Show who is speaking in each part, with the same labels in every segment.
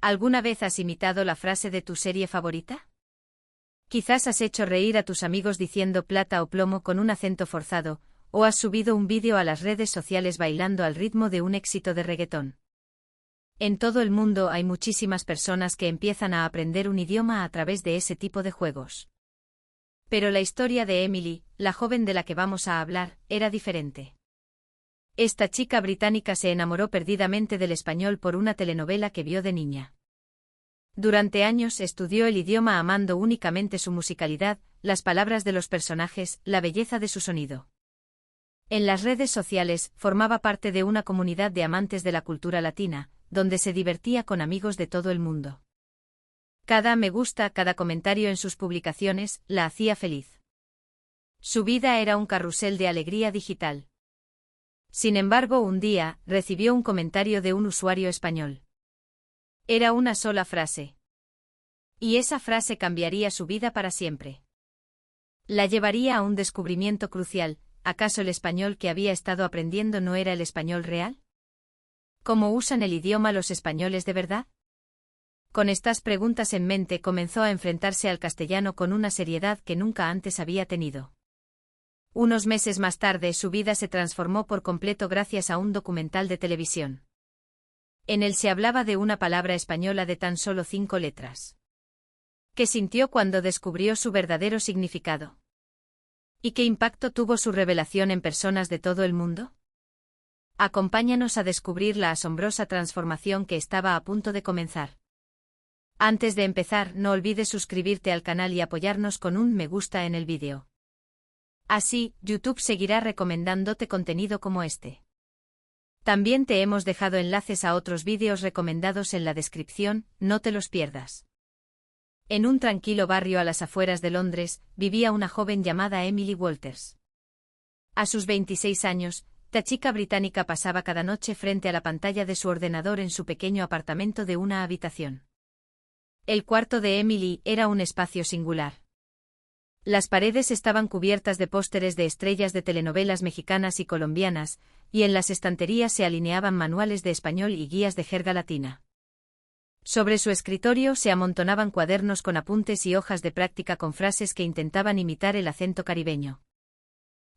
Speaker 1: ¿Alguna vez has imitado la frase de tu serie favorita? Quizás has hecho reír a tus amigos diciendo plata o plomo con un acento forzado, o has subido un vídeo a las redes sociales bailando al ritmo de un éxito de reggaetón. En todo el mundo hay muchísimas personas que empiezan a aprender un idioma a través de ese tipo de juegos. Pero la historia de Emily, la joven de la que vamos a hablar, era diferente. Esta chica británica se enamoró perdidamente del español por una telenovela que vio de niña. Durante años estudió el idioma amando únicamente su musicalidad, las palabras de los personajes, la belleza de su sonido. En las redes sociales, formaba parte de una comunidad de amantes de la cultura latina, donde se divertía con amigos de todo el mundo. Cada me gusta, cada comentario en sus publicaciones, la hacía feliz. Su vida era un carrusel de alegría digital. Sin embargo, un día, recibió un comentario de un usuario español. Era una sola frase. Y esa frase cambiaría su vida para siempre. La llevaría a un descubrimiento crucial. ¿Acaso el español que había estado aprendiendo no era el español real? ¿Cómo usan el idioma los españoles de verdad? Con estas preguntas en mente comenzó a enfrentarse al castellano con una seriedad que nunca antes había tenido. Unos meses más tarde su vida se transformó por completo gracias a un documental de televisión. En él se hablaba de una palabra española de tan solo 5 letras. ¿Qué sintió cuando descubrió su verdadero significado? ¿Y qué impacto tuvo su revelación en personas de todo el mundo? Acompáñanos a descubrir la asombrosa transformación que estaba a punto de comenzar. Antes de empezar, no olvides suscribirte al canal y apoyarnos con un me gusta en el vídeo. Así, YouTube seguirá recomendándote contenido como este. También te hemos dejado enlaces a otros vídeos recomendados en la descripción, no te los pierdas. En un tranquilo barrio a las afueras de Londres, vivía una joven llamada Emily Walters. A sus 26 años, la chica británica pasaba cada noche frente a la pantalla de su ordenador en su pequeño apartamento de una habitación. El cuarto de Emily era un espacio singular. Las paredes estaban cubiertas de pósteres de estrellas de telenovelas mexicanas y colombianas, y en las estanterías se alineaban manuales de español y guías de jerga latina. Sobre su escritorio se amontonaban cuadernos con apuntes y hojas de práctica con frases que intentaban imitar el acento caribeño.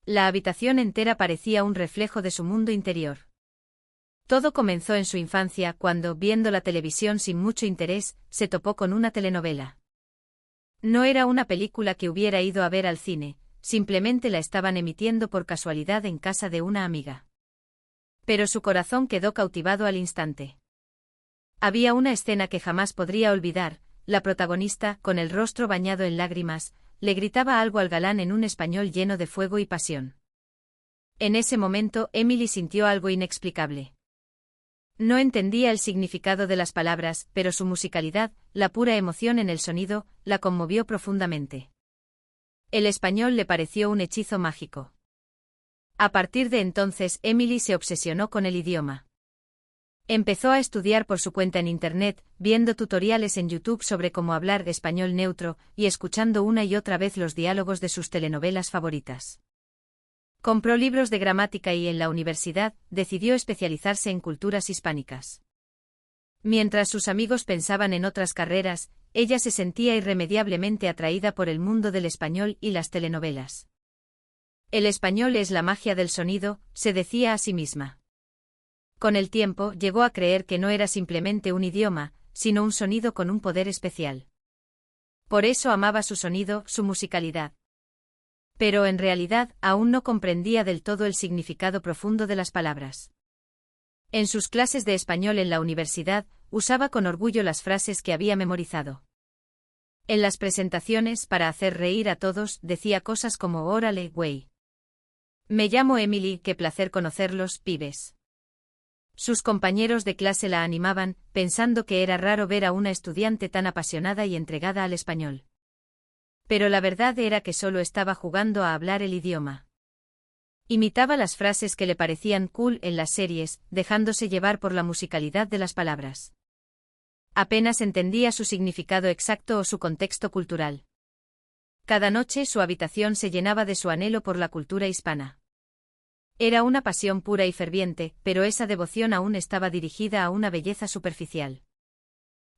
Speaker 1: La habitación entera parecía un reflejo de su mundo interior. Todo comenzó en su infancia cuando, viendo la televisión sin mucho interés, se topó con una telenovela. No era una película que hubiera ido a ver al cine, simplemente la estaban emitiendo por casualidad en casa de una amiga. Pero su corazón quedó cautivado al instante. Había una escena que jamás podría olvidar. La protagonista, con el rostro bañado en lágrimas, le gritaba algo al galán en un español lleno de fuego y pasión. En ese momento, Emily sintió algo inexplicable. No entendía el significado de las palabras, pero su musicalidad, la pura emoción en el sonido, la conmovió profundamente. El español le pareció un hechizo mágico. A partir de entonces, Emily se obsesionó con el idioma. Empezó a estudiar por su cuenta en Internet, viendo tutoriales en YouTube sobre cómo hablar español neutro, y escuchando una y otra vez los diálogos de sus telenovelas favoritas. Compró libros de gramática y en la universidad decidió especializarse en culturas hispánicas. Mientras sus amigos pensaban en otras carreras, ella se sentía irremediablemente atraída por el mundo del español y las telenovelas. El español es la magia del sonido, se decía a sí misma. Con el tiempo llegó a creer que no era simplemente un idioma, sino un sonido con un poder especial. Por eso amaba su sonido, su musicalidad. Pero en realidad aún no comprendía del todo el significado profundo de las palabras. En sus clases de español en la universidad, usaba con orgullo las frases que había memorizado. En las presentaciones, para hacer reír a todos, decía cosas como órale, güey. Me llamo Emily, qué placer conocerlos, pibes. Sus compañeros de clase la animaban, pensando que era raro ver a una estudiante tan apasionada y entregada al español. Pero la verdad era que solo estaba jugando a hablar el idioma. Imitaba las frases que le parecían cool en las series, dejándose llevar por la musicalidad de las palabras. Apenas entendía su significado exacto o su contexto cultural. Cada noche su habitación se llenaba de su anhelo por la cultura hispana. Era una pasión pura y ferviente, pero esa devoción aún estaba dirigida a una belleza superficial.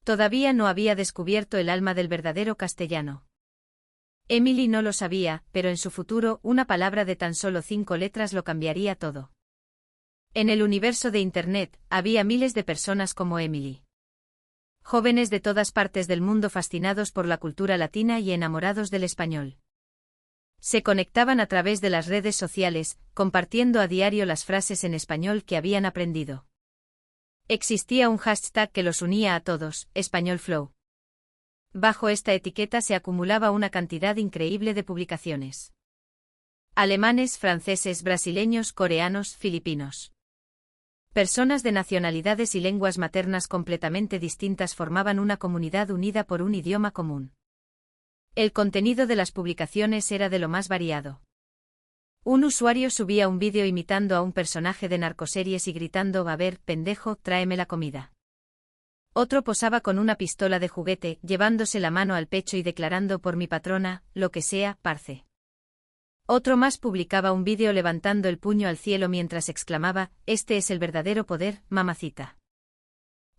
Speaker 1: Todavía no había descubierto el alma del verdadero castellano. Emily no lo sabía, pero en su futuro una palabra de tan solo 5 letras lo cambiaría todo. En el universo de Internet, había miles de personas como Emily. Jóvenes de todas partes del mundo fascinados por la cultura latina y enamorados del español. Se conectaban a través de las redes sociales, compartiendo a diario las frases en español que habían aprendido. Existía un hashtag que los unía a todos, Español Flow. Bajo esta etiqueta se acumulaba una cantidad increíble de publicaciones. Alemanes, franceses, brasileños, coreanos, filipinos. Personas de nacionalidades y lenguas maternas completamente distintas formaban una comunidad unida por un idioma común. El contenido de las publicaciones era de lo más variado. Un usuario subía un vídeo imitando a un personaje de narcoseries y gritando: "A ver, pendejo, tráeme la comida". Otro posaba con una pistola de juguete, llevándose la mano al pecho y declarando: "Por mi patrona, lo que sea, parce". Otro más publicaba un vídeo levantando el puño al cielo mientras exclamaba: "Este es el verdadero poder, mamacita".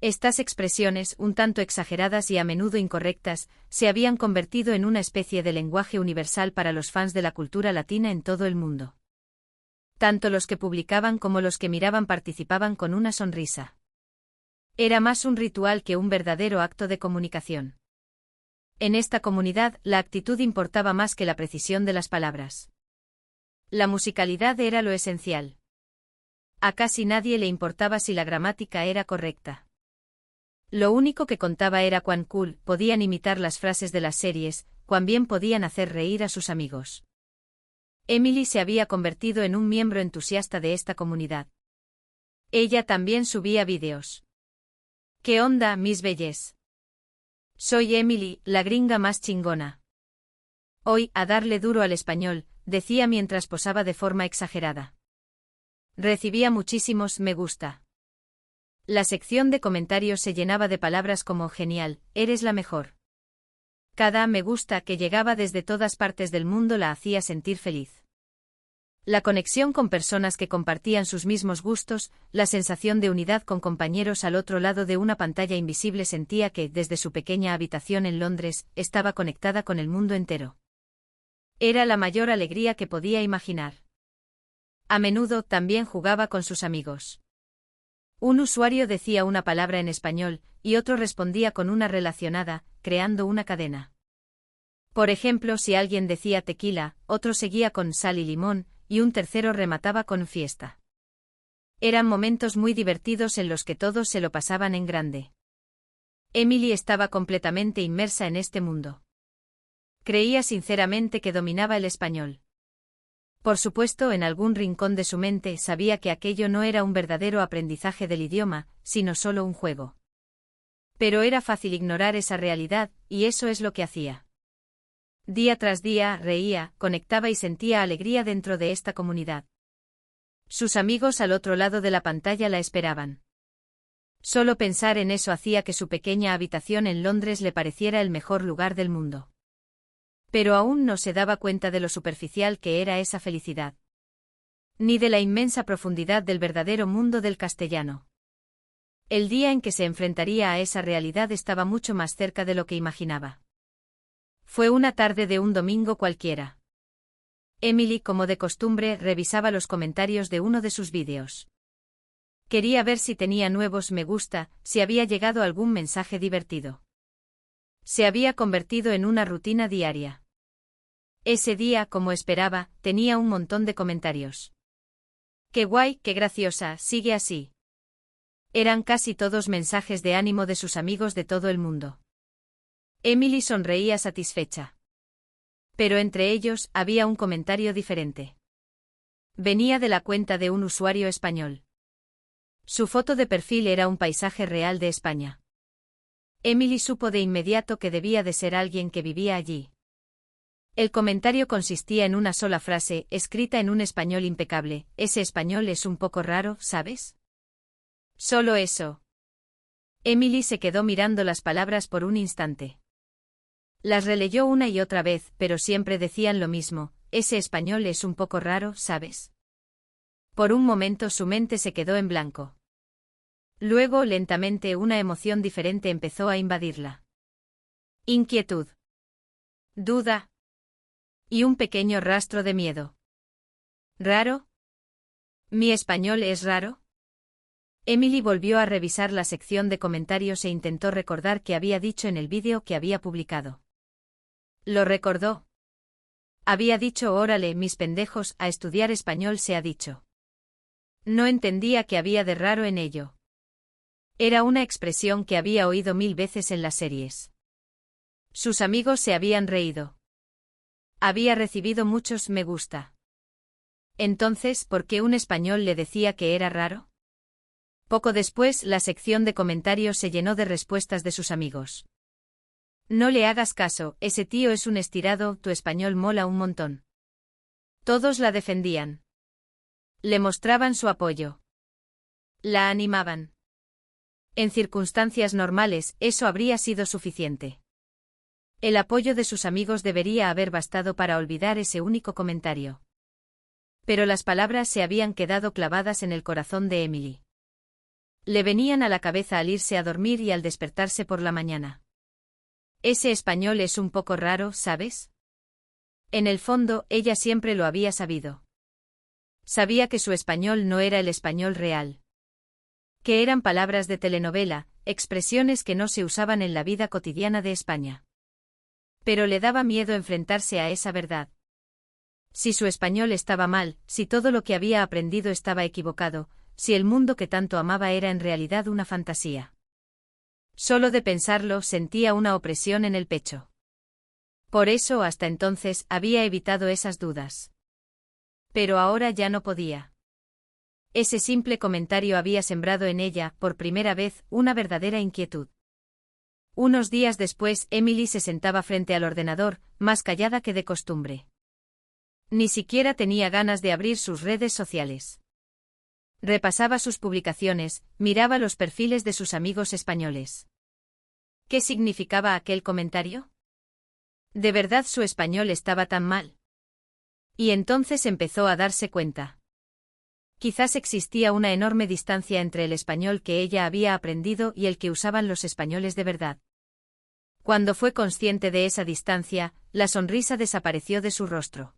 Speaker 1: Estas expresiones, un tanto exageradas y a menudo incorrectas, se habían convertido en una especie de lenguaje universal para los fans de la cultura latina en todo el mundo. Tanto los que publicaban como los que miraban participaban con una sonrisa. Era más un ritual que un verdadero acto de comunicación. En esta comunidad, la actitud importaba más que la precisión de las palabras. La musicalidad era lo esencial. A casi nadie le importaba si la gramática era correcta. Lo único que contaba era cuán cool podían imitar las frases de las series, cuán bien podían hacer reír a sus amigos. Emily se había convertido en un miembro entusiasta de esta comunidad. Ella también subía vídeos. ¿Qué onda, mis belles? Soy Emily, la gringa más chingona. Hoy, a darle duro al español, decía mientras posaba de forma exagerada. Recibía muchísimos me gusta. La sección de comentarios se llenaba de palabras como genial, eres la mejor. Cada me gusta que llegaba desde todas partes del mundo la hacía sentir feliz. La conexión con personas que compartían sus mismos gustos, la sensación de unidad con compañeros al otro lado de una pantalla invisible, sentía que, desde su pequeña habitación en Londres, estaba conectada con el mundo entero. Era la mayor alegría que podía imaginar. A menudo también jugaba con sus amigos. Un usuario decía una palabra en español, y otro respondía con una relacionada, creando una cadena. Por ejemplo, si alguien decía tequila, otro seguía con sal y limón, y un tercero remataba con fiesta. Eran momentos muy divertidos en los que todos se lo pasaban en grande. Emily estaba completamente inmersa en este mundo. Creía sinceramente que dominaba el español. Por supuesto, en algún rincón de su mente sabía que aquello no era un verdadero aprendizaje del idioma, sino solo un juego. Pero era fácil ignorar esa realidad, y eso es lo que hacía. Día tras día, reía, conectaba y sentía alegría dentro de esta comunidad. Sus amigos al otro lado de la pantalla la esperaban. Solo pensar en eso hacía que su pequeña habitación en Londres le pareciera el mejor lugar del mundo. Pero aún no se daba cuenta de lo superficial que era esa felicidad. Ni de la inmensa profundidad del verdadero mundo del castellano. El día en que se enfrentaría a esa realidad estaba mucho más cerca de lo que imaginaba. Fue una tarde de un domingo cualquiera. Emily, como de costumbre, revisaba los comentarios de uno de sus vídeos. Quería ver si tenía nuevos me gusta, si había llegado algún mensaje divertido. Se había convertido en una rutina diaria. Ese día, como esperaba, tenía un montón de comentarios. ¡Qué guay, qué graciosa, sigue así! Eran casi todos mensajes de ánimo de sus amigos de todo el mundo. Emily sonreía satisfecha. Pero entre ellos había un comentario diferente. Venía de la cuenta de un usuario español. Su foto de perfil era un paisaje real de España. Emily supo de inmediato que debía de ser alguien que vivía allí. El comentario consistía en una sola frase, escrita en un español impecable: ese español es un poco raro, ¿sabes? Solo eso. Emily se quedó mirando las palabras por un instante. Las releyó una y otra vez, pero siempre decían lo mismo: ese español es un poco raro, ¿sabes? Por un momento su mente se quedó en blanco. Luego, lentamente, una emoción diferente empezó a invadirla. Inquietud. Duda. Y un pequeño rastro de miedo. ¿Raro? ¿Mi español es raro? Emily volvió a revisar la sección de comentarios e intentó recordar qué había dicho en el vídeo que había publicado. Lo recordó. Había dicho: órale, mis pendejos, a estudiar español se ha dicho. No entendía qué había de raro en ello. Era una expresión que había oído 1000 veces en las series. Sus amigos se habían reído. Había recibido muchos me gusta. Entonces, ¿por qué un español le decía que era raro? Poco después, la sección de comentarios se llenó de respuestas de sus amigos. No le hagas caso, ese tío es un estirado, tu español mola un montón. Todos la defendían. Le mostraban su apoyo. La animaban. En circunstancias normales, eso habría sido suficiente. El apoyo de sus amigos debería haber bastado para olvidar ese único comentario. Pero las palabras se habían quedado clavadas en el corazón de Emily. Le venían a la cabeza al irse a dormir y al despertarse por la mañana. Ese español es un poco raro, ¿sabes? En el fondo, ella siempre lo había sabido. Sabía que su español no era el español real. Que eran palabras de telenovela, expresiones que no se usaban en la vida cotidiana de España. Pero le daba miedo enfrentarse a esa verdad. Si su español estaba mal, si todo lo que había aprendido estaba equivocado, si el mundo que tanto amaba era en realidad una fantasía. Solo de pensarlo sentía una opresión en el pecho. Por eso hasta entonces había evitado esas dudas. Pero ahora ya no podía. Ese simple comentario había sembrado en ella, por primera vez, una verdadera inquietud. Unos días después, Emily se sentaba frente al ordenador, más callada que de costumbre. Ni siquiera tenía ganas de abrir sus redes sociales. Repasaba sus publicaciones, miraba los perfiles de sus amigos españoles. ¿Qué significaba aquel comentario? ¿De verdad su español estaba tan mal? Y entonces empezó a darse cuenta. Quizás existía una enorme distancia entre el español que ella había aprendido y el que usaban los españoles de verdad. Cuando fue consciente de esa distancia, la sonrisa desapareció de su rostro.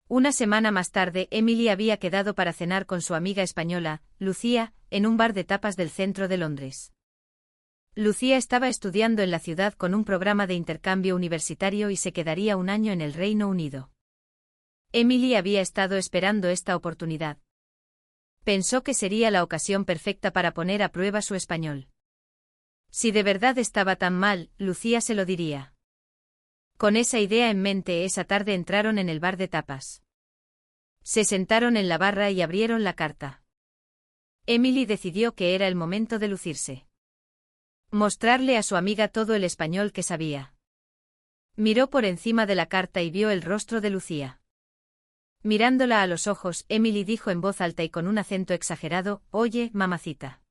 Speaker 1: Una semana más tarde, Emily había quedado para cenar con su amiga española, Lucía, en un bar de tapas del centro de Londres. Lucía estaba estudiando en la ciudad con un programa de intercambio universitario y se quedaría un año en el Reino Unido. Emily había estado esperando esta oportunidad. Pensó que sería la ocasión perfecta para poner a prueba su español. Si de verdad estaba tan mal, Lucía se lo diría. Con esa idea en mente, esa tarde entraron en el bar de tapas. Se sentaron en la barra y abrieron la carta. Emily decidió que era el momento de lucirse. Mostrarle a su amiga todo el español que sabía. Miró por encima de la carta y vio el rostro de Lucía. Mirándola a los ojos, Emily dijo en voz alta y con un acento exagerado: «Oye, mamacita.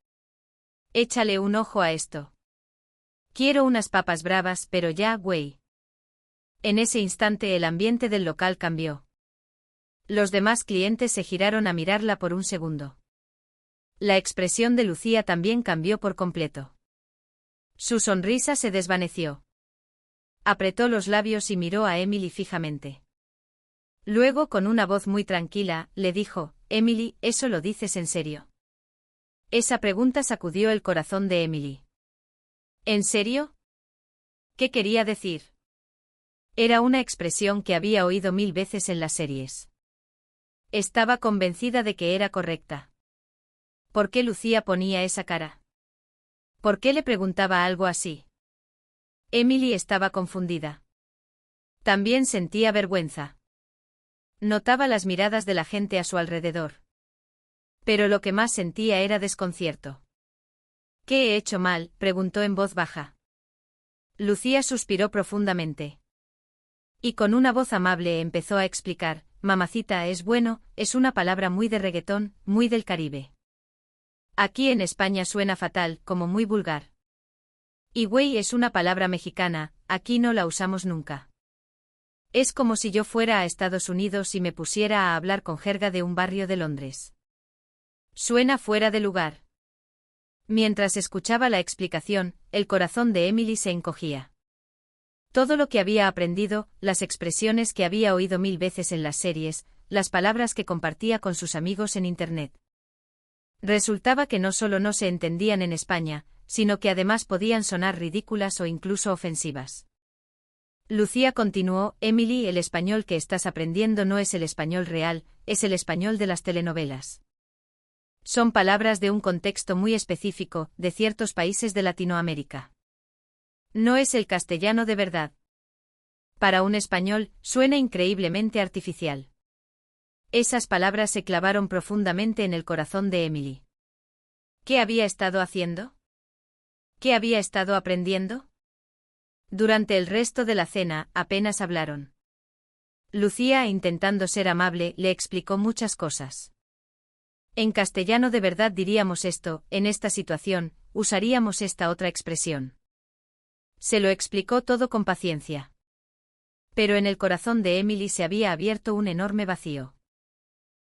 Speaker 1: Échale un ojo a esto. Quiero unas papas bravas, pero ya, güey». En ese instante el ambiente del local cambió. Los demás clientes se giraron a mirarla por un segundo. La expresión de Lucía también cambió por completo. Su sonrisa se desvaneció. Apretó los labios y miró a Emily fijamente. Luego, con una voz muy tranquila, le dijo: «Emily, ¿eso lo dices en serio?». Esa pregunta sacudió el corazón de Emily. ¿En serio? ¿Qué quería decir? Era una expresión que había oído 1000 veces en las series. Estaba convencida de que era correcta. ¿Por qué Lucía ponía esa cara? ¿Por qué le preguntaba algo así? Emily estaba confundida. También sentía vergüenza. Notaba las miradas de la gente a su alrededor. Pero lo que más sentía era desconcierto. ¿Qué he hecho mal?, preguntó en voz baja. Lucía suspiró profundamente. Y con una voz amable empezó a explicar: «Mamacita es bueno, es una palabra muy de reggaetón, muy del Caribe. Aquí en España suena fatal, como muy vulgar. Y güey es una palabra mexicana, aquí no la usamos nunca. Es como si yo fuera a Estados Unidos y me pusiera a hablar con jerga de un barrio de Londres. Suena fuera de lugar». Mientras escuchaba la explicación, el corazón de Emily se encogía. Todo lo que había aprendido, las expresiones que había oído 1000 veces en las series, las palabras que compartía con sus amigos en Internet. Resultaba que no solo no se entendían en España, sino que además podían sonar ridículas o incluso ofensivas. Lucía continuó: Emily, el español que estás aprendiendo no es el español real, es el español de las telenovelas. Son palabras de un contexto muy específico, de ciertos países de Latinoamérica. No es el castellano de verdad. Para un español, suena increíblemente artificial. Esas palabras se clavaron profundamente en el corazón de Emily. ¿Qué había estado haciendo? ¿Qué había estado aprendiendo? Durante el resto de la cena, apenas hablaron. Lucía, intentando ser amable, le explicó muchas cosas. En castellano de verdad diríamos esto, en esta situación, usaríamos esta otra expresión. Se lo explicó todo con paciencia. Pero en el corazón de Emily se había abierto un enorme vacío.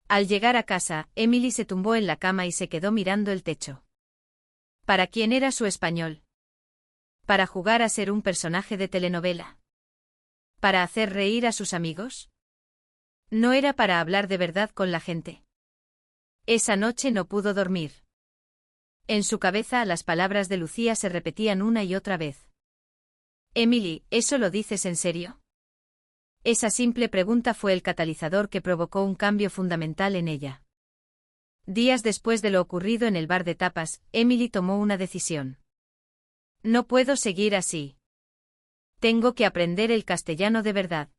Speaker 1: Al llegar a casa, Emily se tumbó en la cama y se quedó mirando el techo. ¿Para quién era su español? ¿Para jugar a ser un personaje de telenovela? ¿Para hacer reír a sus amigos? ¿No era para hablar de verdad con la gente? Esa noche no pudo dormir. En su cabeza las palabras de Lucía se repetían una y otra vez. Emily, ¿eso lo dices en serio? Esa simple pregunta fue el catalizador que provocó un cambio fundamental en ella. Días después de lo ocurrido en el bar de tapas, Emily tomó una decisión. No puedo seguir así. Tengo que aprender el castellano de verdad.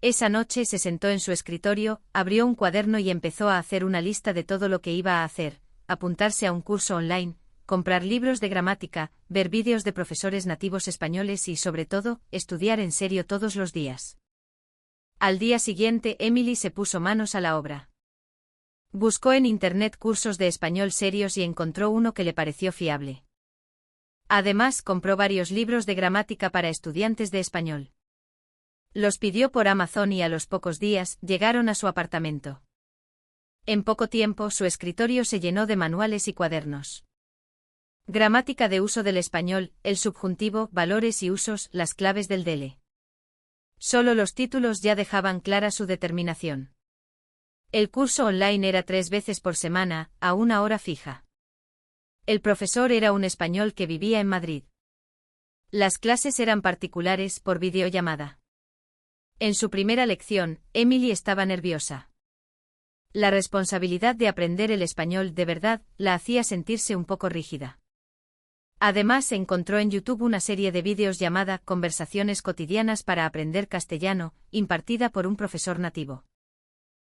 Speaker 1: Esa noche se sentó en su escritorio, abrió un cuaderno y empezó a hacer una lista de todo lo que iba a hacer: apuntarse a un curso online, comprar libros de gramática, ver vídeos de profesores nativos españoles y, sobre todo, estudiar en serio todos los días. Al día siguiente, Emily se puso manos a la obra. Buscó en Internet cursos de español serios y encontró uno que le pareció fiable. Además, compró varios libros de gramática para estudiantes de español. Los pidió por Amazon y a los pocos días llegaron a su apartamento. En poco tiempo su escritorio se llenó de manuales y cuadernos. Gramática de uso del español, el subjuntivo, valores y usos, las claves del DELE. Solo los títulos ya dejaban clara su determinación. El curso online era 3 veces por semana, a una hora fija. El profesor era un español que vivía en Madrid. Las clases eran particulares, por videollamada. En su primera lección, Emily estaba nerviosa. La responsabilidad de aprender el español de verdad la hacía sentirse un poco rígida. Además, encontró en YouTube una serie de vídeos llamada Conversaciones cotidianas para aprender castellano, impartida por un profesor nativo.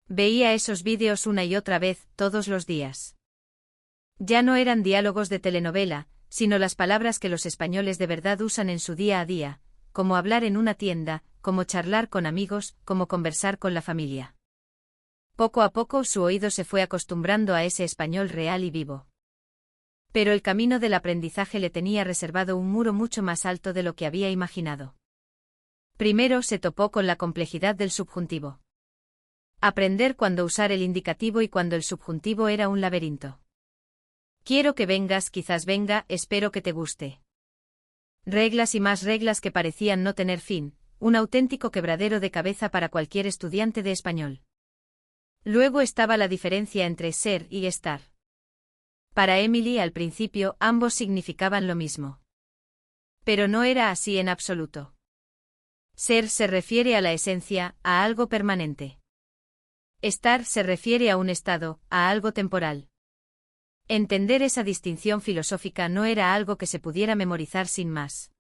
Speaker 1: Veía esos vídeos una y otra vez, todos los días. Ya no eran diálogos de telenovela, sino las palabras que los españoles de verdad usan en su día a día, como hablar en una tienda, como charlar con amigos, como conversar con la familia. Poco a poco su oído se fue acostumbrando a ese español real y vivo. Pero el camino del aprendizaje le tenía reservado un muro mucho más alto de lo que había imaginado. Primero se topó con la complejidad del subjuntivo. Aprender cuándo usar el indicativo y cuándo el subjuntivo era un laberinto. Quiero que vengas, quizás venga, espero que te guste. Reglas y más reglas que parecían no tener fin, un auténtico quebradero de cabeza para cualquier estudiante de español. Luego estaba la diferencia entre ser y estar. Para Emily, al principio, ambos significaban lo mismo. Pero no era así en absoluto. Ser se refiere a la esencia, a algo permanente. Estar se refiere a un estado, a algo temporal. Entender esa distinción filosófica no era algo que se pudiera memorizar sin más.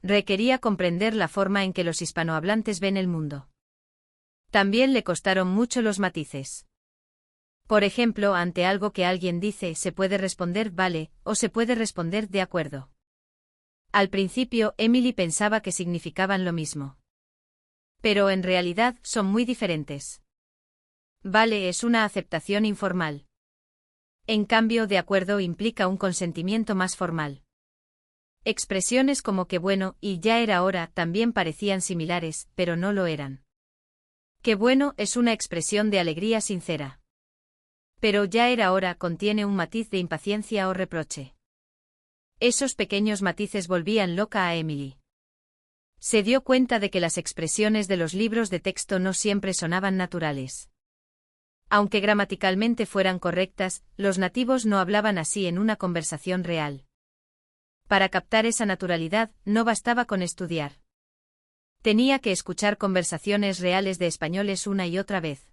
Speaker 1: Requería comprender la forma en que los hispanohablantes ven el mundo. También le costaron mucho los matices. Por ejemplo, ante algo que alguien dice, se puede responder vale, o se puede responder de acuerdo. Al principio, Emily pensaba que significaban lo mismo. Pero en realidad son muy diferentes. Vale es una aceptación informal. En cambio, de acuerdo implica un consentimiento más formal. Expresiones como qué bueno y ya era hora también parecían similares, pero no lo eran. Qué bueno es una expresión de alegría sincera. Pero ya era hora contiene un matiz de impaciencia o reproche. Esos pequeños matices volvían loca a Emily. Se dio cuenta de que las expresiones de los libros de texto no siempre sonaban naturales. Aunque gramaticalmente fueran correctas, los nativos no hablaban así en una conversación real. Para captar esa naturalidad, no bastaba con estudiar. Tenía que escuchar conversaciones reales de españoles una y otra vez.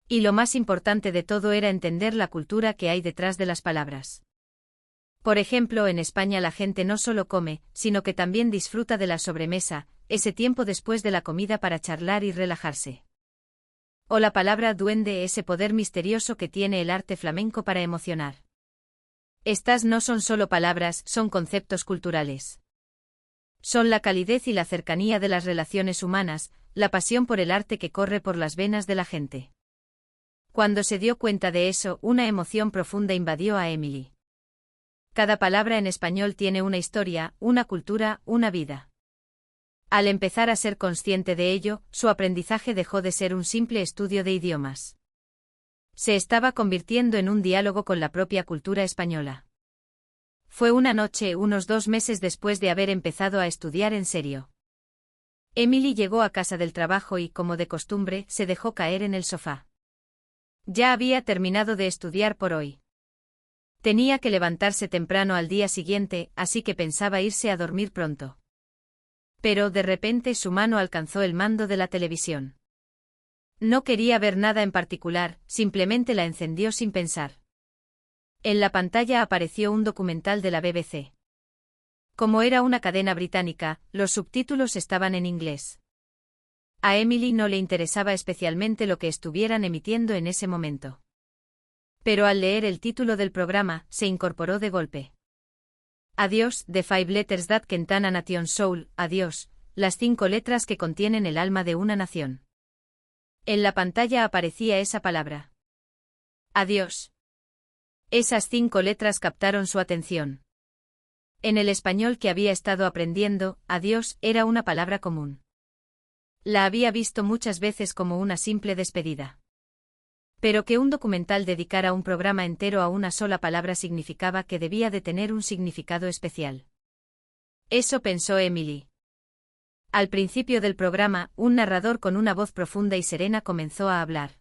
Speaker 1: Y lo más importante de todo era entender la cultura que hay detrás de las palabras. Por ejemplo, en España la gente no solo come, sino que también disfruta de la sobremesa, ese tiempo después de la comida para charlar y relajarse. O la palabra duende, ese poder misterioso que tiene el arte flamenco para emocionar. Estas no son solo palabras, son conceptos culturales. Son la calidez y la cercanía de las relaciones humanas, la pasión por el arte que corre por las venas de la gente. Cuando se dio cuenta de eso, una emoción profunda invadió a Emily. Cada palabra en español tiene una historia, una cultura, una vida. Al empezar a ser consciente de ello, su aprendizaje dejó de ser un simple estudio de idiomas. Se estaba convirtiendo en un diálogo con la propia cultura española. Fue una noche, unos 2 meses después de haber empezado a estudiar en serio. Emily llegó a casa del trabajo y, como de costumbre, se dejó caer en el sofá. Ya había terminado de estudiar por hoy. Tenía que levantarse temprano al día siguiente, así que pensaba irse a dormir pronto. Pero de repente su mano alcanzó el mando de la televisión. No quería ver nada en particular, simplemente la encendió sin pensar. En la pantalla apareció un documental de la BBC. Como era una cadena británica, los subtítulos estaban en inglés. A Emily no le interesaba especialmente lo que estuvieran emitiendo en ese momento. Pero al leer el título del programa, se incorporó de golpe. Adiós, The 5 Letters That Contain a Nation's Soul, adiós, las 5 letras que contienen el alma de una nación. En la pantalla aparecía esa palabra. Adiós. Esas 5 letras captaron su atención. En el español que había estado aprendiendo, adiós era una palabra común. La había visto muchas veces como una simple despedida. Pero que un documental dedicara un programa entero a una sola palabra significaba que debía de tener un significado especial. Eso pensó Emily. Al principio del programa, un narrador con una voz profunda y serena comenzó a hablar.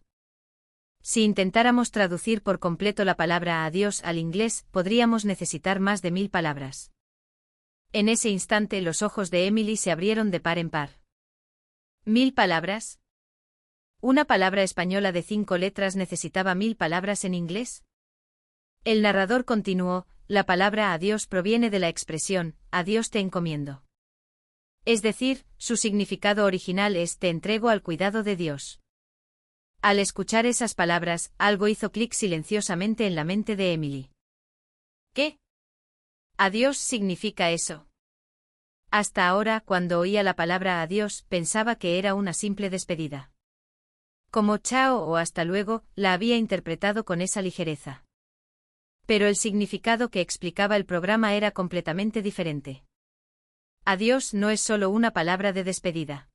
Speaker 1: Si intentáramos traducir por completo la palabra adiós al inglés, podríamos necesitar más de 1000 palabras. En ese instante los ojos de Emily se abrieron de par en par. ¿1000 palabras? ¿Una palabra española de 5 letras necesitaba 1000 palabras en inglés? El narrador continuó, la palabra adiós proviene de la expresión, adiós te encomiendo. Es decir, su significado original es te entrego al cuidado de Dios. Al escuchar esas palabras, algo hizo clic silenciosamente en la mente de Emily. ¿Qué? ¿Adiós significa eso? Hasta ahora, cuando oía la palabra adiós, pensaba que era una simple despedida. Como chao o hasta luego, la había interpretado con esa ligereza. Pero el significado que explicaba el programa era completamente diferente. Adiós no es solo una palabra de despedida.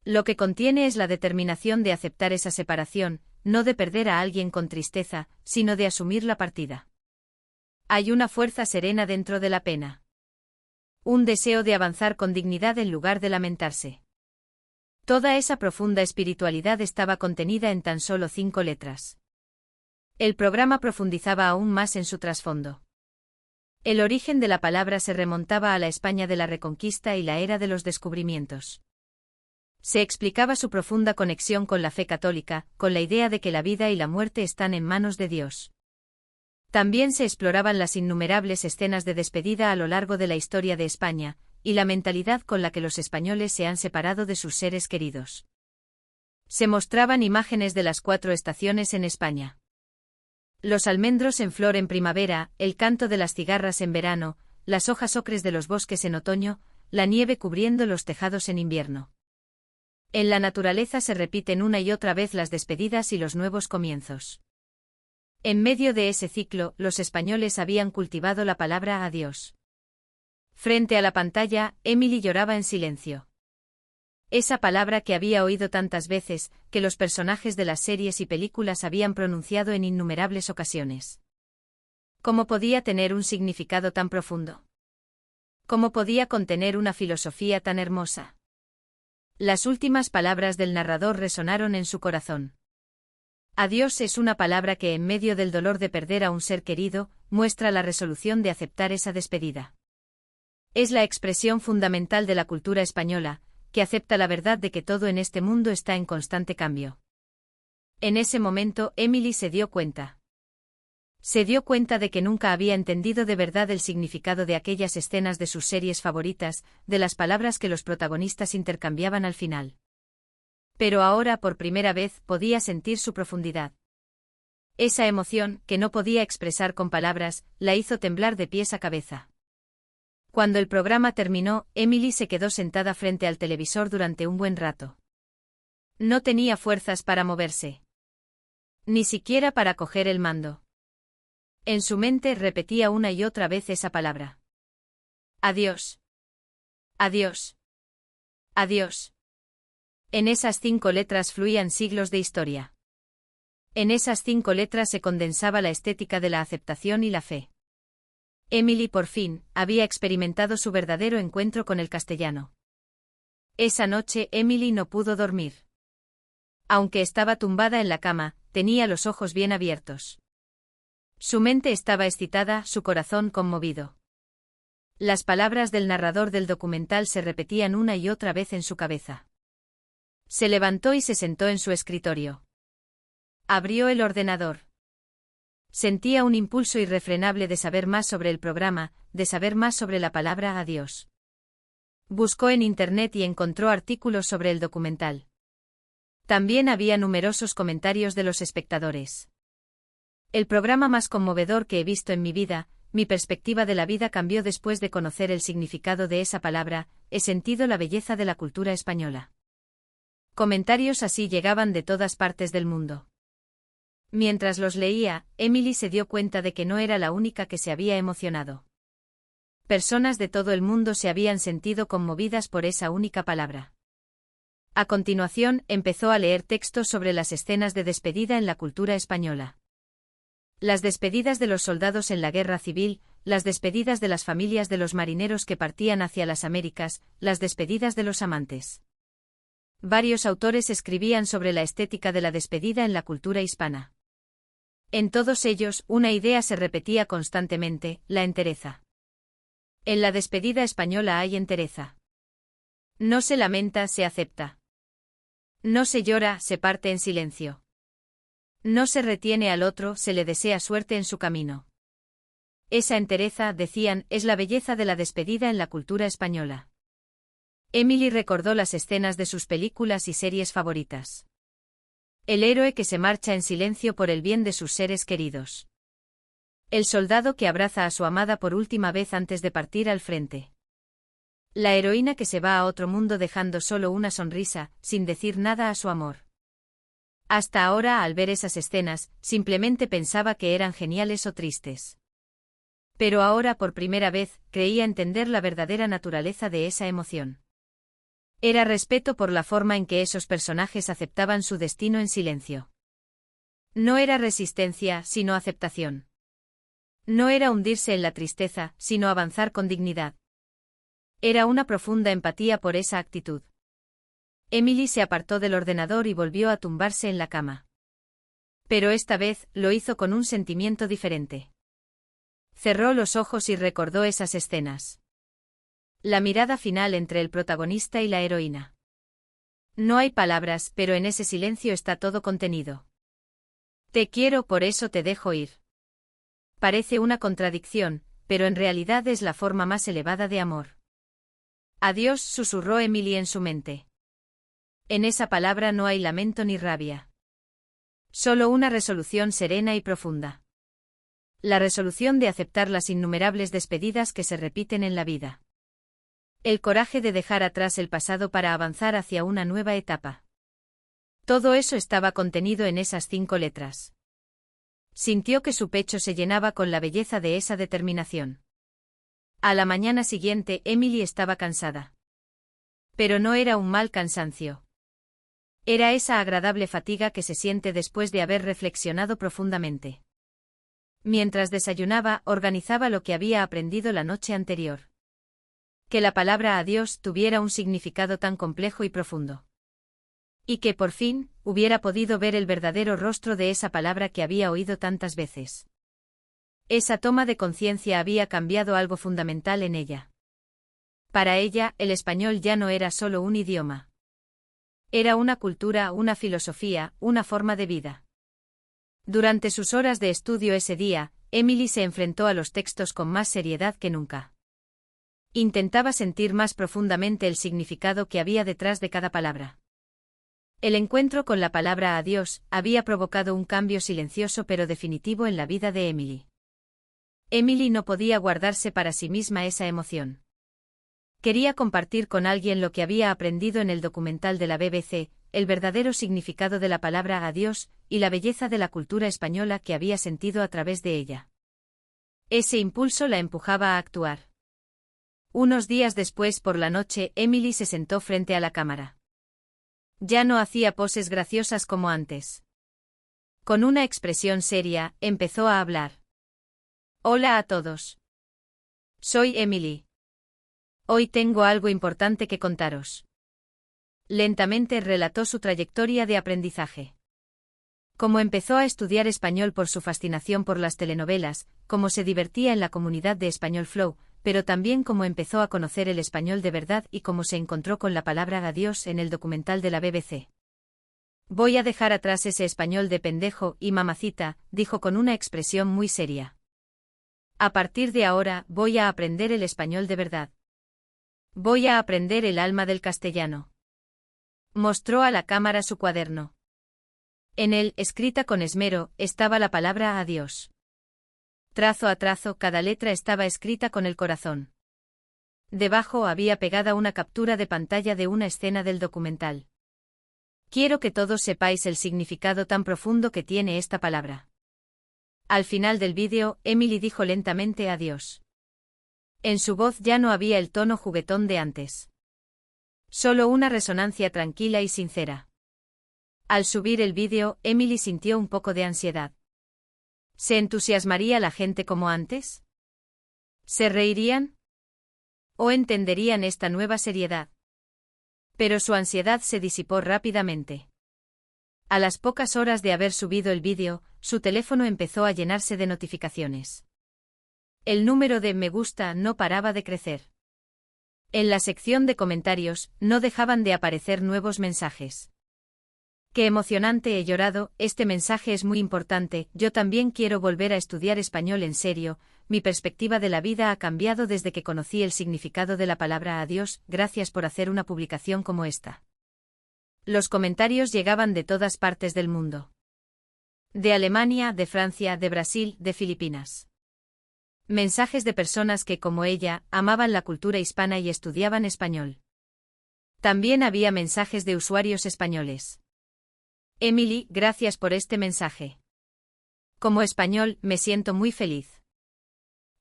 Speaker 1: Lo que contiene es la determinación de aceptar esa separación, no de perder a alguien con tristeza, sino de asumir la partida. Hay una fuerza serena dentro de la pena. Un deseo de avanzar con dignidad en lugar de lamentarse. Toda esa profunda espiritualidad estaba contenida en tan solo 5 letras. El programa profundizaba aún más en su trasfondo. El origen de la palabra se remontaba a la España de la Reconquista y la era de los descubrimientos. Se explicaba su profunda conexión con la fe católica, con la idea de que la vida y la muerte están en manos de Dios. También se exploraban las innumerables escenas de despedida a lo largo de la historia de España, y la mentalidad con la que los españoles se han separado de sus seres queridos. Se mostraban imágenes de las 4 estaciones en España. Los almendros en flor en primavera, el canto de las cigarras en verano, las hojas ocres de los bosques en otoño, la nieve cubriendo los tejados en invierno. En la naturaleza se repiten una y otra vez las despedidas y los nuevos comienzos. En medio de ese ciclo, los españoles habían cultivado la palabra adiós. Frente a la pantalla, Emily lloraba en silencio. Esa palabra que había oído tantas veces, que los personajes de las series y películas habían pronunciado en innumerables ocasiones. ¿Cómo podía tener un significado tan profundo? ¿Cómo podía contener una filosofía tan hermosa? Las últimas palabras del narrador resonaron en su corazón. Adiós es una palabra que, en medio del dolor de perder a un ser querido, muestra la resolución de aceptar esa despedida. Es la expresión fundamental de la cultura española, que acepta la verdad de que todo en este mundo está en constante cambio. En ese momento, Emily se dio cuenta. Se dio cuenta de que nunca había entendido de verdad el significado de aquellas escenas de sus series favoritas, de las palabras que los protagonistas intercambiaban al final. Pero ahora por primera vez podía sentir su profundidad. Esa emoción, que no podía expresar con palabras, la hizo temblar de pies a cabeza. Cuando el programa terminó, Emily se quedó sentada frente al televisor durante un buen rato. No tenía fuerzas para moverse. Ni siquiera para coger el mando. En su mente repetía una y otra vez esa palabra. Adiós. Adiós. Adiós. En esas 5 letras fluían siglos de historia. En esas 5 letras se condensaba la estética de la aceptación y la fe. Emily por fin había experimentado su verdadero encuentro con el castellano. Esa noche Emily no pudo dormir. Aunque estaba tumbada en la cama, tenía los ojos bien abiertos. Su mente estaba excitada, su corazón conmovido. Las palabras del narrador del documental se repetían una y otra vez en su cabeza. Se levantó y se sentó en su escritorio. Abrió el ordenador. Sentía un impulso irrefrenable de saber más sobre el programa, de saber más sobre la palabra adiós. Buscó en Internet y encontró artículos sobre el documental. También había numerosos comentarios de los espectadores. El programa más conmovedor que he visto en mi vida, mi perspectiva de la vida cambió después de conocer el significado de esa palabra, he sentido la belleza de la cultura española. Comentarios así llegaban de todas partes del mundo. Mientras los leía, Emily se dio cuenta de que no era la única que se había emocionado. Personas de todo el mundo se habían sentido conmovidas por esa única palabra. A continuación, empezó a leer textos sobre las escenas de despedida en la cultura española. Las despedidas de los soldados en la guerra civil, las despedidas de las familias de los marineros que partían hacia las Américas, las despedidas de los amantes. Varios autores escribían sobre la estética de la despedida en la cultura hispana. En todos ellos, una idea se repetía constantemente, la entereza. En la despedida española hay entereza. No se lamenta, se acepta. No se llora, se parte en silencio. No se retiene al otro, se le desea suerte en su camino. Esa entereza, decían, es la belleza de la despedida en la cultura española. Emily recordó las escenas de sus películas y series favoritas. El héroe que se marcha en silencio por el bien de sus seres queridos. El soldado que abraza a su amada por última vez antes de partir al frente. La heroína que se va a otro mundo dejando solo una sonrisa, sin decir nada a su amor. Hasta ahora, al ver esas escenas, simplemente pensaba que eran geniales o tristes. Pero ahora, por primera vez, creía entender la verdadera naturaleza de esa emoción. Era respeto por la forma en que esos personajes aceptaban su destino en silencio. No era resistencia, sino aceptación. No era hundirse en la tristeza, sino avanzar con dignidad. Era una profunda empatía por esa actitud. Emily se apartó del ordenador y volvió a tumbarse en la cama. Pero esta vez, lo hizo con un sentimiento diferente. Cerró los ojos y recordó esas escenas. La mirada final entre el protagonista y la heroína. No hay palabras, pero en ese silencio está todo contenido. Te quiero, por eso te dejo ir. Parece una contradicción, pero en realidad es la forma más elevada de amor. Adiós, susurró Emily en su mente. En esa palabra no hay lamento ni rabia. Solo una resolución serena y profunda. La resolución de aceptar las innumerables despedidas que se repiten en la vida. El coraje de dejar atrás el pasado para avanzar hacia una nueva etapa. Todo eso estaba contenido en esas 5 letras. Sintió que su pecho se llenaba con la belleza de esa determinación. A la mañana siguiente, Emily estaba cansada. Pero no era un mal cansancio. Era esa agradable fatiga que se siente después de haber reflexionado profundamente. Mientras desayunaba, organizaba lo que había aprendido la noche anterior. Que la palabra adiós tuviera un significado tan complejo y profundo. Y que, por fin, hubiera podido ver el verdadero rostro de esa palabra que había oído tantas veces. Esa toma de conciencia había cambiado algo fundamental en ella. Para ella, el español ya no era solo un idioma. Era una cultura, una filosofía, una forma de vida. Durante sus horas de estudio ese día, Emily se enfrentó a los textos con más seriedad que nunca. Intentaba sentir más profundamente el significado que había detrás de cada palabra. El encuentro con la palabra adiós había provocado un cambio silencioso pero definitivo en la vida de Emily. Emily no podía guardarse para sí misma esa emoción. Quería compartir con alguien lo que había aprendido en el documental de la BBC, el verdadero significado de la palabra adiós, y la belleza de la cultura española que había sentido a través de ella. Ese impulso la empujaba a actuar. Unos días después por la noche, Emily se sentó frente a la cámara. Ya no hacía poses graciosas como antes. Con una expresión seria, empezó a hablar. Hola a todos. Soy Emily. Hoy tengo algo importante que contaros. Lentamente relató su trayectoria de aprendizaje. Cómo empezó a estudiar español por su fascinación por las telenovelas, cómo se divertía en la comunidad de Español Flow, pero también cómo empezó a conocer el español de verdad y cómo se encontró con la palabra adiós en el documental de la BBC. Voy a dejar atrás ese español de pendejo y mamacita, dijo con una expresión muy seria. A partir de ahora, voy a aprender el español de verdad. Voy a aprender el alma del castellano. Mostró a la cámara su cuaderno. En él, escrita con esmero, estaba la palabra adiós. Trazo a trazo, cada letra estaba escrita con el corazón. Debajo había pegada una captura de pantalla de una escena del documental. Quiero que todos sepáis el significado tan profundo que tiene esta palabra. Al final del vídeo, Emily dijo lentamente adiós. En su voz ya no había el tono juguetón de antes. Solo una resonancia tranquila y sincera. Al subir el vídeo, Emily sintió un poco de ansiedad. ¿Se entusiasmaría la gente como antes? ¿Se reirían? ¿O entenderían esta nueva seriedad? Pero su ansiedad se disipó rápidamente. A las pocas horas de haber subido el vídeo, su teléfono empezó a llenarse de notificaciones. El número de me gusta no paraba de crecer. En la sección de comentarios, no dejaban de aparecer nuevos mensajes. Qué emocionante, he llorado, este mensaje es muy importante, yo también quiero volver a estudiar español en serio, mi perspectiva de la vida ha cambiado desde que conocí el significado de la palabra adiós, gracias por hacer una publicación como esta. Los comentarios llegaban de todas partes del mundo. De Alemania, de Francia, de Brasil, de Filipinas. Mensajes de personas que, como ella, amaban la cultura hispana y estudiaban español. También había mensajes de usuarios españoles. Emily, gracias por este mensaje. Como español, me siento muy feliz.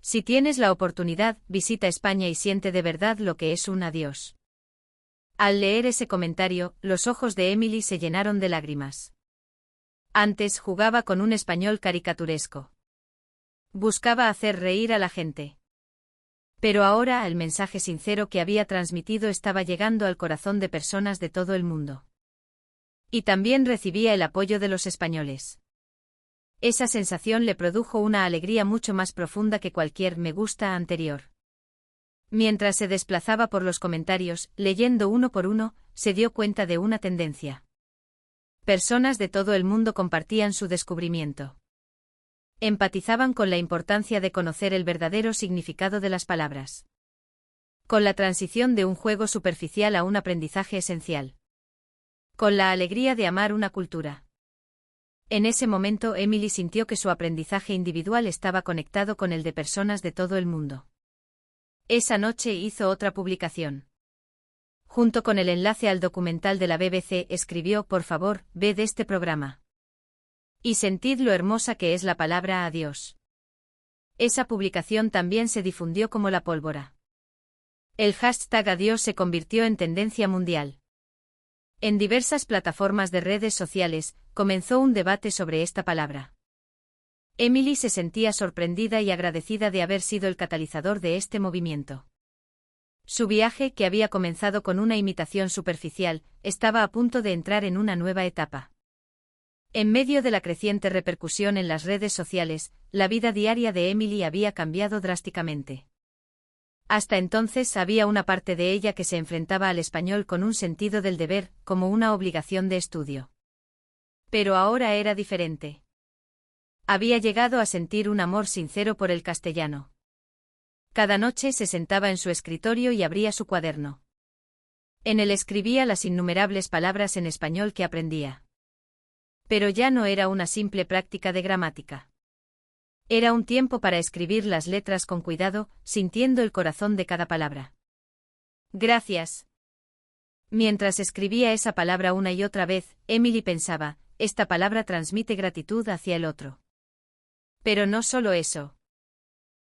Speaker 1: Si tienes la oportunidad, visita España y siente de verdad lo que es un adiós. Al leer ese comentario, los ojos de Emily se llenaron de lágrimas. Antes jugaba con un español caricaturesco. Buscaba hacer reír a la gente. Pero ahora el mensaje sincero que había transmitido estaba llegando al corazón de personas de todo el mundo. Y también recibía el apoyo de los españoles. Esa sensación le produjo una alegría mucho más profunda que cualquier me gusta anterior. Mientras se desplazaba por los comentarios, leyendo uno por uno, se dio cuenta de una tendencia. Personas de todo el mundo compartían su descubrimiento. Empatizaban con la importancia de conocer el verdadero significado de las palabras. Con la transición de un juego superficial a un aprendizaje esencial. Con la alegría de amar una cultura. En ese momento Emily sintió que su aprendizaje individual estaba conectado con el de personas de todo el mundo. Esa noche hizo otra publicación. Junto con el enlace al documental de la BBC escribió: por favor, ved este programa. Y sentid lo hermosa que es la palabra adiós. Esa publicación también se difundió como la pólvora. El hashtag Adiós se convirtió en tendencia mundial. En diversas plataformas de redes sociales, comenzó un debate sobre esta palabra. Emily se sentía sorprendida y agradecida de haber sido el catalizador de este movimiento. Su viaje, que había comenzado con una imitación superficial, estaba a punto de entrar en una nueva etapa. En medio de la creciente repercusión en las redes sociales, la vida diaria de Emily había cambiado drásticamente. Hasta entonces había una parte de ella que se enfrentaba al español con un sentido del deber, como una obligación de estudio. Pero ahora era diferente. Había llegado a sentir un amor sincero por el castellano. Cada noche se sentaba en su escritorio y abría su cuaderno. En él escribía las innumerables palabras en español que aprendía. Pero ya no era una simple práctica de gramática. Era un tiempo para escribir las letras con cuidado, sintiendo el corazón de cada palabra. Gracias. Mientras escribía esa palabra una y otra vez, Emily pensaba, esta palabra transmite gratitud hacia el otro. Pero no solo eso.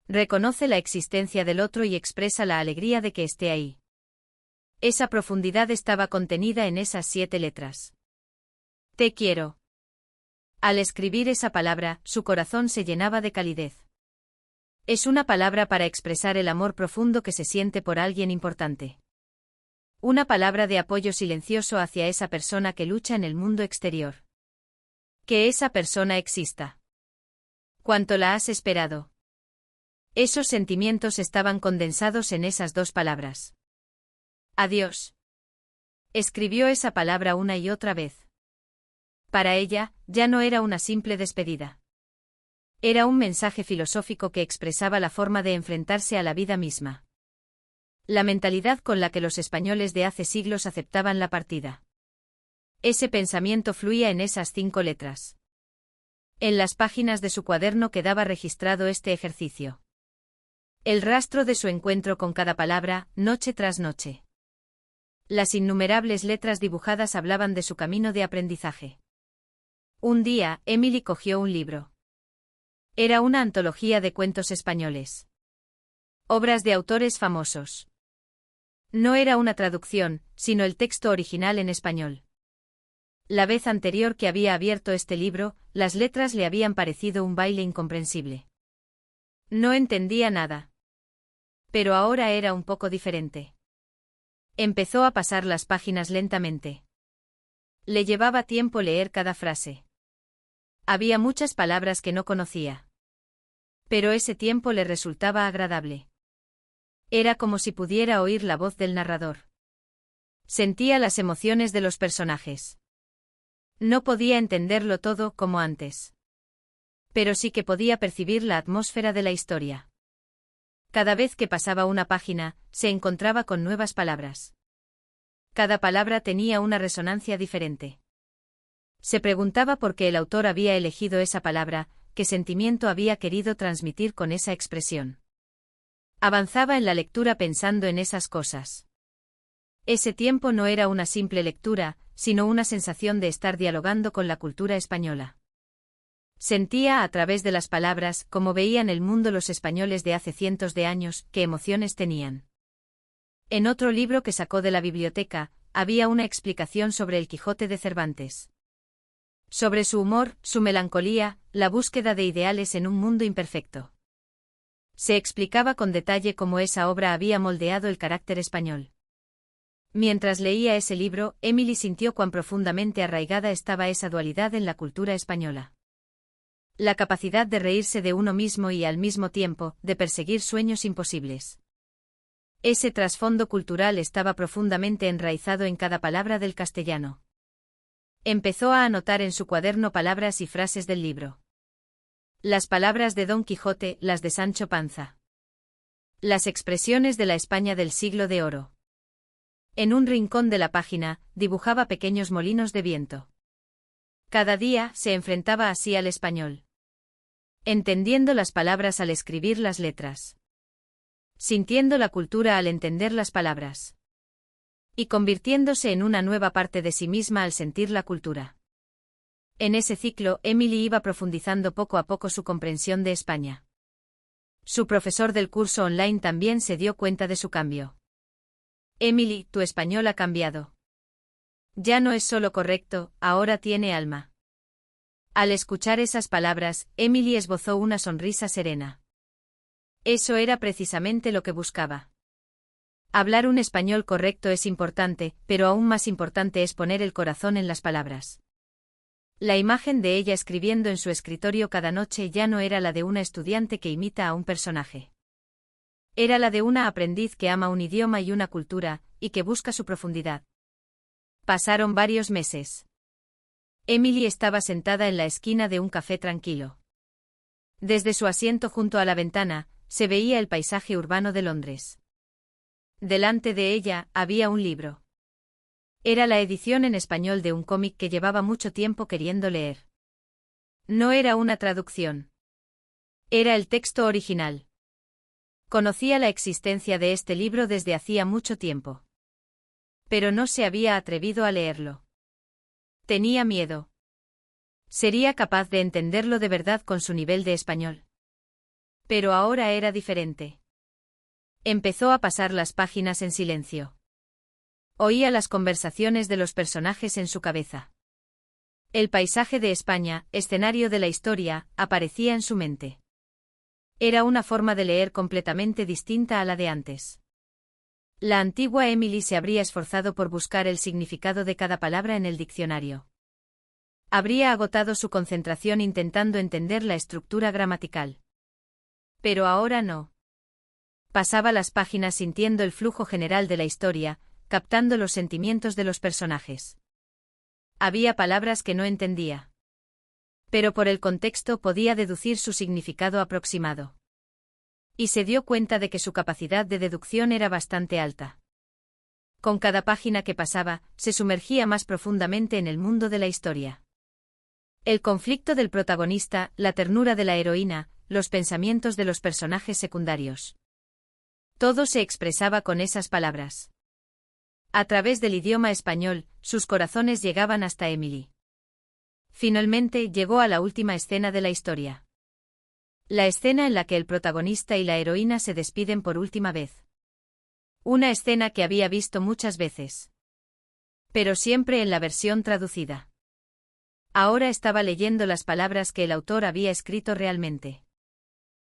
Speaker 1: Reconoce la existencia del otro y expresa la alegría de que esté ahí. Esa profundidad estaba contenida en esas 7 letras. Te quiero. Al escribir esa palabra, su corazón se llenaba de calidez. Es una palabra para expresar el amor profundo que se siente por alguien importante. Una palabra de apoyo silencioso hacia esa persona que lucha en el mundo exterior. Que esa persona exista. ¿Cuánto la has esperado? Esos sentimientos estaban condensados en esas 2 palabras. Adiós. Escribió esa palabra una y otra vez. Para ella, ya no era una simple despedida. Era un mensaje filosófico que expresaba la forma de enfrentarse a la vida misma. La mentalidad con la que los españoles de hace siglos aceptaban la partida. Ese pensamiento fluía en esas 5 letras. En las páginas de su cuaderno quedaba registrado este ejercicio. El rastro de su encuentro con cada palabra, noche tras noche. Las innumerables letras dibujadas hablaban de su camino de aprendizaje. Un día, Emily cogió un libro. Era una antología de cuentos españoles. Obras de autores famosos. No era una traducción, sino el texto original en español. La vez anterior que había abierto este libro, las letras le habían parecido un baile incomprensible. No entendía nada. Pero ahora era un poco diferente. Empezó a pasar las páginas lentamente. Le llevaba tiempo leer cada frase. Había muchas palabras que no conocía. Pero ese tiempo le resultaba agradable. Era como si pudiera oír la voz del narrador. Sentía las emociones de los personajes. No podía entenderlo todo como antes. Pero sí que podía percibir la atmósfera de la historia. Cada vez que pasaba una página, se encontraba con nuevas palabras. Cada palabra tenía una resonancia diferente. Se preguntaba por qué el autor había elegido esa palabra, qué sentimiento había querido transmitir con esa expresión. Avanzaba en la lectura pensando en esas cosas. Ese tiempo no era una simple lectura, sino una sensación de estar dialogando con la cultura española. Sentía a través de las palabras cómo veían el mundo los españoles de hace cientos de años, qué emociones tenían. En otro libro que sacó de la biblioteca, había una explicación sobre el Quijote de Cervantes. Sobre su humor, su melancolía, la búsqueda de ideales en un mundo imperfecto. Se explicaba con detalle cómo esa obra había moldeado el carácter español. Mientras leía ese libro, Emily sintió cuán profundamente arraigada estaba esa dualidad en la cultura española. La capacidad de reírse de uno mismo y al mismo tiempo, de perseguir sueños imposibles. Ese trasfondo cultural estaba profundamente enraizado en cada palabra del castellano. Empezó a anotar en su cuaderno palabras y frases del libro. Las palabras de Don Quijote, las de Sancho Panza. Las expresiones de la España del siglo de oro. En un rincón de la página, dibujaba pequeños molinos de viento. Cada día se enfrentaba así al español. Entendiendo las palabras al escribir las letras. Sintiendo la cultura al entender las palabras. Y convirtiéndose en una nueva parte de sí misma al sentir la cultura. En ese ciclo, Emily iba profundizando poco a poco su comprensión de España. Su profesor del curso online también se dio cuenta de su cambio. Emily, tu español ha cambiado. Ya no es solo correcto, ahora tiene alma. Al escuchar esas palabras, Emily esbozó una sonrisa serena. Eso era precisamente lo que buscaba. Hablar un español correcto es importante, pero aún más importante es poner el corazón en las palabras. La imagen de ella escribiendo en su escritorio cada noche ya no era la de una estudiante que imita a un personaje. Era la de una aprendiz que ama un idioma y una cultura, y que busca su profundidad. Pasaron varios meses. Emily estaba sentada en la esquina de un café tranquilo. Desde su asiento junto a la ventana, se veía el paisaje urbano de Londres. Delante de ella, había un libro. Era la edición en español de un cómic que llevaba mucho tiempo queriendo leer. No era una traducción. Era el texto original. Conocía la existencia de este libro desde hacía mucho tiempo. Pero no se había atrevido a leerlo. Tenía miedo. ¿Sería capaz de entenderlo de verdad con su nivel de español? Pero ahora era diferente. Empezó a pasar las páginas en silencio. Oía las conversaciones de los personajes en su cabeza. El paisaje de España, escenario de la historia, aparecía en su mente. Era una forma de leer completamente distinta a la de antes. La antigua Emily se habría esforzado por buscar el significado de cada palabra en el diccionario. Habría agotado su concentración intentando entender la estructura gramatical. Pero ahora no. Pasaba las páginas sintiendo el flujo general de la historia, captando los sentimientos de los personajes. Había palabras que no entendía. Pero por el contexto podía deducir su significado aproximado. Y se dio cuenta de que su capacidad de deducción era bastante alta. Con cada página que pasaba, se sumergía más profundamente en el mundo de la historia. El conflicto del protagonista, la ternura de la heroína, los pensamientos de los personajes secundarios. Todo se expresaba con esas palabras. A través del idioma español, sus corazones llegaban hasta Emily. Finalmente llegó a la última escena de la historia. La escena en la que el protagonista y la heroína se despiden por última vez. Una escena que había visto muchas veces. Pero siempre en la versión traducida. Ahora estaba leyendo las palabras que el autor había escrito realmente.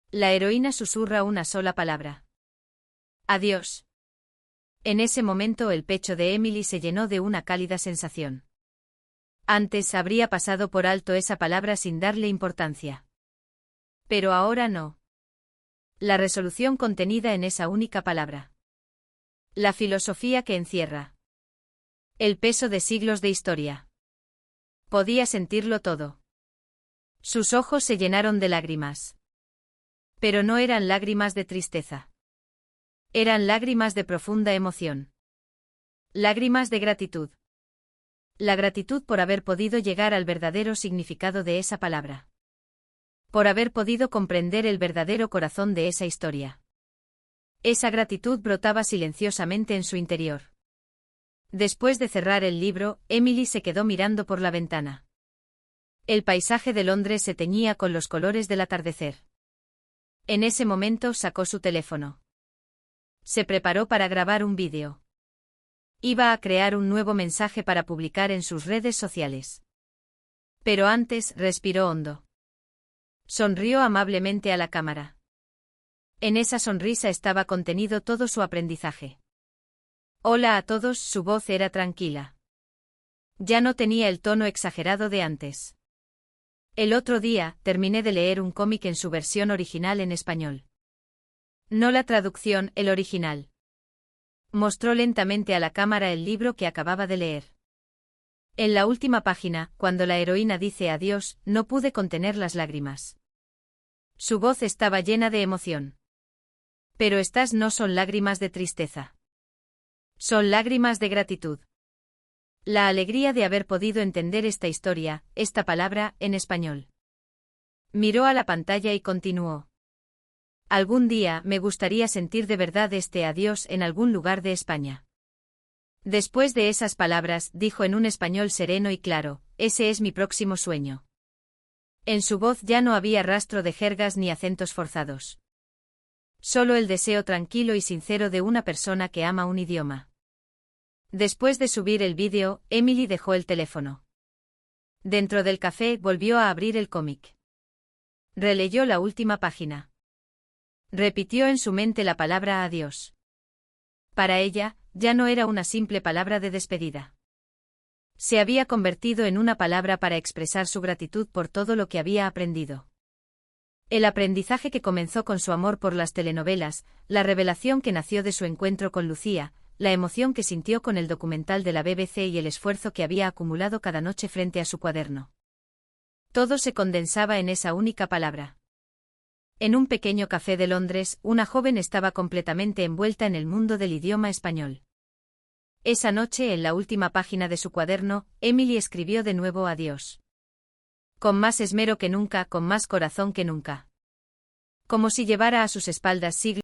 Speaker 1: La heroína susurra una sola palabra. Adiós. En ese momento el pecho de Emily se llenó de una cálida sensación. Antes habría pasado por alto esa palabra sin darle importancia. Pero ahora no. La resolución contenida en esa única palabra. La filosofía que encierra. El peso de siglos de historia. Podía sentirlo todo. Sus ojos se llenaron de lágrimas. Pero no eran lágrimas de tristeza. Eran lágrimas de profunda emoción. Lágrimas de gratitud. La gratitud por haber podido llegar al verdadero significado de esa palabra. Por haber podido comprender el verdadero corazón de esa historia. Esa gratitud brotaba silenciosamente en su interior. Después de cerrar el libro, Emily se quedó mirando por la ventana. El paisaje de Londres se teñía con los colores del atardecer. En ese momento sacó su teléfono. Se preparó para grabar un vídeo. Iba a crear un nuevo mensaje para publicar en sus redes sociales. Pero antes respiró hondo. Sonrió amablemente a la cámara. En esa sonrisa estaba contenido todo su aprendizaje. Hola a todos, su voz era tranquila. Ya no tenía el tono exagerado de antes. El otro día, terminé de leer un cómic en su versión original en español. No la traducción, el original. Mostró lentamente a la cámara el libro que acababa de leer. En la última página, cuando la heroína dice adiós, no pude contener las lágrimas. Su voz estaba llena de emoción. Pero estas no son lágrimas de tristeza. Son lágrimas de gratitud. La alegría de haber podido entender esta historia, esta palabra, en español. Miró a la pantalla y continuó. Algún día me gustaría sentir de verdad este adiós en algún lugar de España. Después de esas palabras, dijo en un español sereno y claro, ese es mi próximo sueño. En su voz ya no había rastro de jergas ni acentos forzados. Solo el deseo tranquilo y sincero de una persona que ama un idioma. Después de subir el vídeo, Emily dejó el teléfono. Dentro del café volvió a abrir el cómic. Releyó la última página. Repitió en su mente la palabra adiós. Para ella, ya no era una simple palabra de despedida. Se había convertido en una palabra para expresar su gratitud por todo lo que había aprendido. El aprendizaje que comenzó con su amor por las telenovelas, la revelación que nació de su encuentro con Lucía, la emoción que sintió con el documental de la BBC y el esfuerzo que había acumulado cada noche frente a su cuaderno. Todo se condensaba en esa única palabra. En un pequeño café de Londres, una joven estaba completamente envuelta en el mundo del idioma español. Esa noche, en la última página de su cuaderno, Emily escribió de nuevo adiós. Con más esmero que nunca, con más corazón que nunca. Como si llevara a sus espaldas siglos